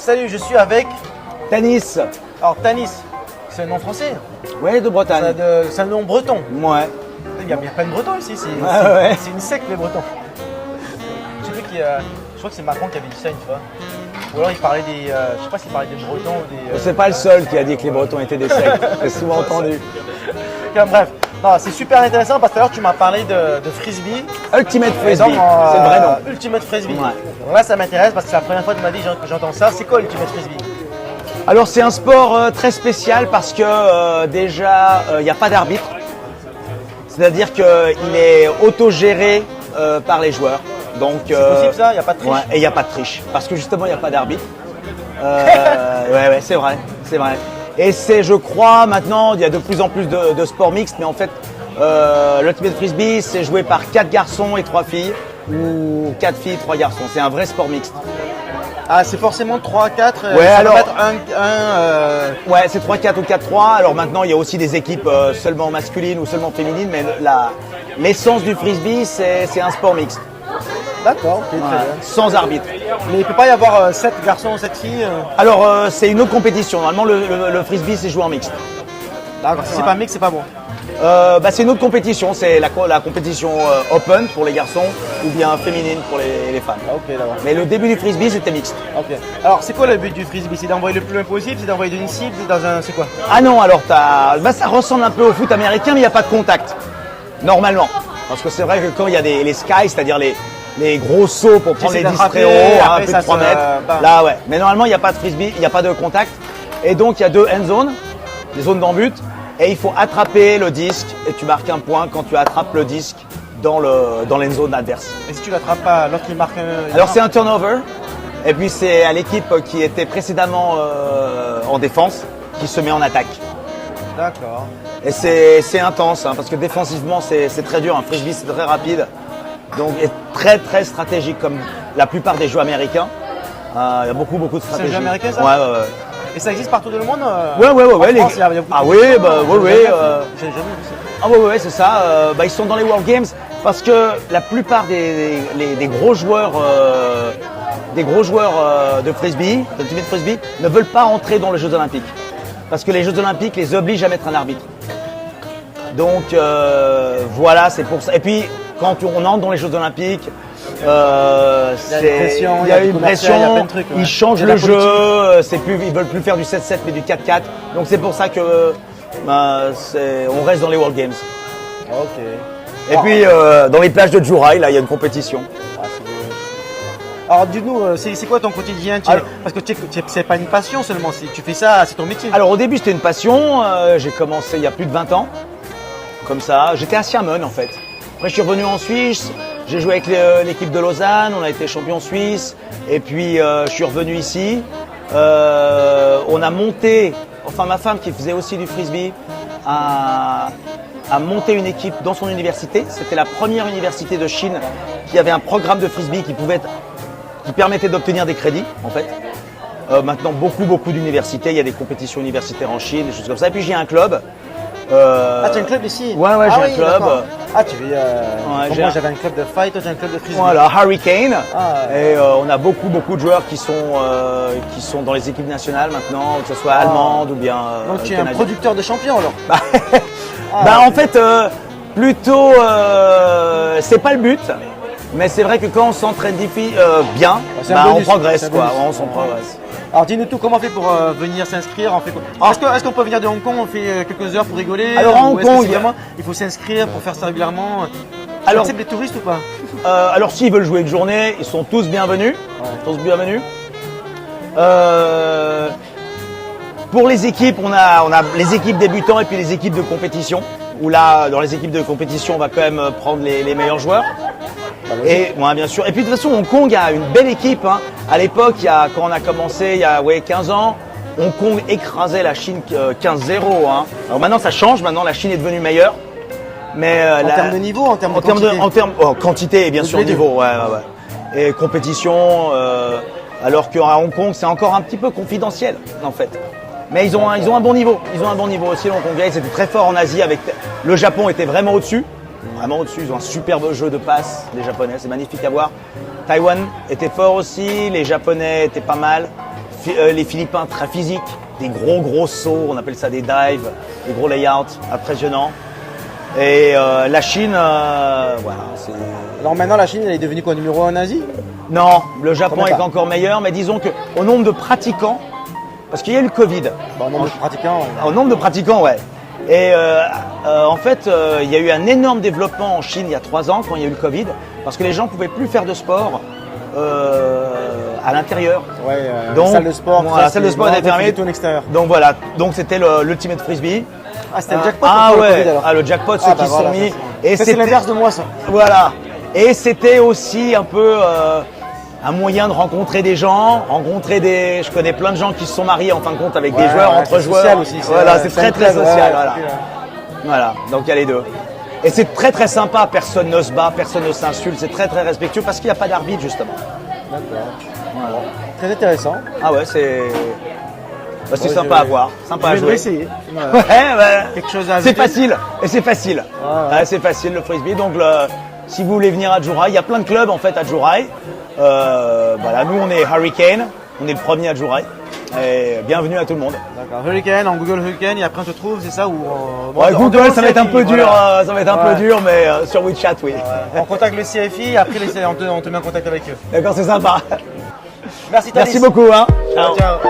salut, je suis avec Tanis. Alors Tanis, c'est un nom français. Ouais, de Bretagne. C'est un nom breton. Ouais. Il n'y a plein de Bretons ici, ouais. C'est une secte les Bretons. Je sais plus qui, je crois que c'est Macron qui avait dit ça une fois. Ou alors il parlait des, je sais pas s'il parlait des Bretons ou des. C'est pas le seul qui a dit que les Bretons étaient des sectes. J'ai souvent entendu. Bref, non, c'est super intéressant parce que tout à l'heure tu m'as parlé de frisbee. Ultimate Frisbee, Donc, c'est le vrai nom. Ultimate Frisbee. Ouais. Donc là ça m'intéresse parce que c'est la première fois de ma vie que j'entends ça. C'est quoi Ultimate Frisbee? Alors c'est un sport très spécial parce que déjà il n'y a pas d'arbitre. C'est-à-dire qu'il est autogéré par les joueurs. Donc, c'est possible ça? Il n'y a pas de triche? Ouais, et il n'y a pas de triche. Parce que justement il n'y a pas d'arbitre. Ouais, c'est vrai, c'est vrai. Et c'est, je crois, maintenant, il y a de plus en plus de sports mixtes, mais en fait, l'Ultimate Frisbee, c'est joué par 4 garçons et 3 filles, ou 4 filles, 3 garçons. C'est un vrai sport mixte. Ah, c'est forcément 3-4. Ouais, alors. Ouais, c'est 3-4 ou 4-3. Alors maintenant, il y a aussi des équipes seulement masculines ou seulement féminines, mais l'essence du frisbee, c'est un sport mixte. D'accord, ok, très bien. Sans arbitre. Mais il ne peut pas y avoir 7 garçons ou 7 filles Alors, c'est une autre compétition. Normalement, le frisbee, c'est joué en mixte. D'accord, si c'est pas mixte, c'est pas bon. C'est une autre compétition. C'est la compétition open pour les garçons ou bien féminine pour les femmes. Ok, d'accord. Mais le début du frisbee, c'était mixte. Ok. Alors, c'est quoi le but du frisbee? C'est d'envoyer le plus loin possible? C'est d'envoyer d'une cible? C'est quoi? Ah non, alors ça ressemble un peu au foot américain, mais il n'y a pas de contact. Normalement. Parce que c'est vrai que quand il y a les skies, c'est-à-dire les gros sauts pour prendre les 10 très hauts, un peu de 3 mètres. Là, ouais. Mais normalement, il n'y a pas de frisbee, il n'y a pas de contact. Et donc, il y a 2 end zones, des zones d'en-but. Et il faut attraper le disque et tu marques un point quand tu attrapes le disque dans l'end zone adverse. Et si tu l'attrapes pas, l'autre il marque un. Alors, c'est un turnover. Et puis, c'est à l'équipe qui était précédemment en défense qui se met en attaque. D'accord. Et c'est intense, hein, parce que défensivement, c'est très dur. Un frisbee, c'est très rapide. Donc, est très, très stratégique, comme la plupart des jeux américains. Il y a beaucoup de stratégie. C'est un jeu américain, ça? Ouais. Et ça existe partout dans le monde? Ouais. En France, il y a Ah oui, J'ai jamais vu ça. Ah ouais, c'est ça. Ils sont dans les World Games parce que la plupart des gros joueurs, de frisbee, d'ultimate frisbee, ne veulent pas entrer dans les Jeux Olympiques. Parce que les Jeux Olympiques les obligent à mettre un arbitre. Donc voilà, c'est pour ça. Et puis quand on entre dans les Jeux Olympiques, il y a une pression, ils changent le jeu, ils veulent plus faire du 7-7 mais du 4-4. Donc c'est pour ça que on reste dans les World Games. Ok. Et puis dans les plages de Juraï, là, il y a une compétition. Alors dis-nous, c'est quoi ton quotidien? Parce que c'est pas une passion seulement, tu fais ça, c'est ton métier. Alors au début c'était une passion, j'ai commencé il y a plus de 20 ans, comme ça. J'étais à Xiamen en fait. Après je suis revenu en Suisse, j'ai joué avec l'équipe de Lausanne, on a été champion suisse. Et puis je suis revenu ici. On a monté, enfin ma femme qui faisait aussi du frisbee, a monté une équipe dans son université. C'était la première université de Chine qui avait un programme de frisbee qui permettait d'obtenir des crédits en fait. Maintenant beaucoup d'universités, il y a des compétitions universitaires en Chine, des choses comme ça. Et puis j'ai un club. Tu as un club ici? Ouais, j'ai un club. Ah, moi j'avais un club de fight, toi j'ai un club de frisbee. Voilà, Hurricane. Et on a beaucoup de joueurs qui sont dans les équipes nationales maintenant, que ce soit allemandes ou bien Donc tu es un producteur de champions alors? En fait, plutôt, c'est pas le but. Mais c'est vrai que quand on s'entraîne bien, on progresse quoi, on progresse. Alors dis-nous tout, comment on fait pour venir s'inscrire? Est-ce qu'on peut venir de Hong Kong? On fait quelques heures pour rigoler? Alors à Hong Kong, il faut s'inscrire pour faire ça régulièrement. Alors c'est des touristes ou pas? Alors s'ils veulent jouer une journée, ils sont tous bienvenus. Pour les équipes, on a les équipes débutants et puis les équipes de compétition. Où là, dans les équipes de compétition, on va quand même prendre les meilleurs joueurs. Et bien sûr. Et puis de toute façon, Hong Kong a une belle équipe. Hein. À l'époque, quand on a commencé, il y a 15 ans, Hong Kong écrasait la Chine 15-0. Hein. Alors maintenant, ça change. Maintenant, la Chine est devenue meilleure. Mais en termes de niveau, en termes de quantité. En termes quantité et bien sûr niveau. Ouais. Et compétition. Alors qu'à Hong Kong, c'est encore un petit peu confidentiel en fait. Mais ils ont un bon niveau. Ils ont un bon niveau aussi. Les Hongkongais, ils étaient très forts en Asie. Le Japon était vraiment au-dessus. Vraiment au-dessus, ils ont un superbe jeu de passe, les Japonais, c'est magnifique à voir. Taïwan était fort aussi, les Japonais étaient pas mal Les Philippins très physiques, des gros sauts, on appelle ça des dives, des gros layouts impressionnants. Et la Chine, voilà. Alors maintenant, la Chine, elle est devenue quoi, numéro 1 en Asie? Non, le Japon Quand même est pas. encore meilleur, mais disons que au nombre de pratiquants, parce qu'il y a eu le Covid. Bon, nombre de pratiquants. Au nombre de pratiquants, ouais. Et en fait, il y a eu un énorme développement en Chine il y a 3 ans quand il y a eu le Covid, parce que les gens ne pouvaient plus faire de sport à l'intérieur. Ouais, Donc, la salle de sport. voilà, la salle de sport était fermée. Tout en extérieur. Donc voilà, donc c'était l'ultimate frisbee. Ah, c'était le jackpot. Ah pour le ouais, Covid, alors. ah, le jackpot, ceux Ah, qui bah se voilà, sont mis. ça, c'est c'était l'inverse de moi, ça. Voilà. Et c'était aussi un peu un moyen de rencontrer des gens, je connais plein de gens qui se sont mariés en fin de compte avec des Ouais, joueurs, ouais, entre c'est joueurs. social aussi, c'est, Voilà, c'est c'est très un très club, social. ouais, Voilà. Voilà, donc il y a les deux. Et c'est très très sympa, personne ne se bat, personne ne s'insulte, c'est très très respectueux parce qu'il n'y a pas d'arbitre justement. D'accord. Très intéressant. Ah ouais, c'est Ouais, sympa à voir, sympa à Je vais jouer. essayer. Voilà. Ouais, ouais. Quelque chose à C'est ajouter? facile, et c'est facile. Ouais. Ouais, c'est facile le frisbee. Donc si vous voulez venir à Jurai, il y a plein de clubs en fait à Jurai. Voilà, nous on est Hurricane, on est le premier à Jurai. Et bienvenue à tout le monde. D'accord. Hurricane, en Google Hurricane, et après on te trouve, c'est ça ou bon, Ouais, on Google, demande ça va être un CFI, peu dur, voilà. ça va être un peu Ouais. dur, mais sur WeChat, oui. On contacte le CFI, après on te met en contact avec eux. D'accord, c'est sympa. Merci Tanis. Merci beaucoup. Hein. Ciao. Ciao.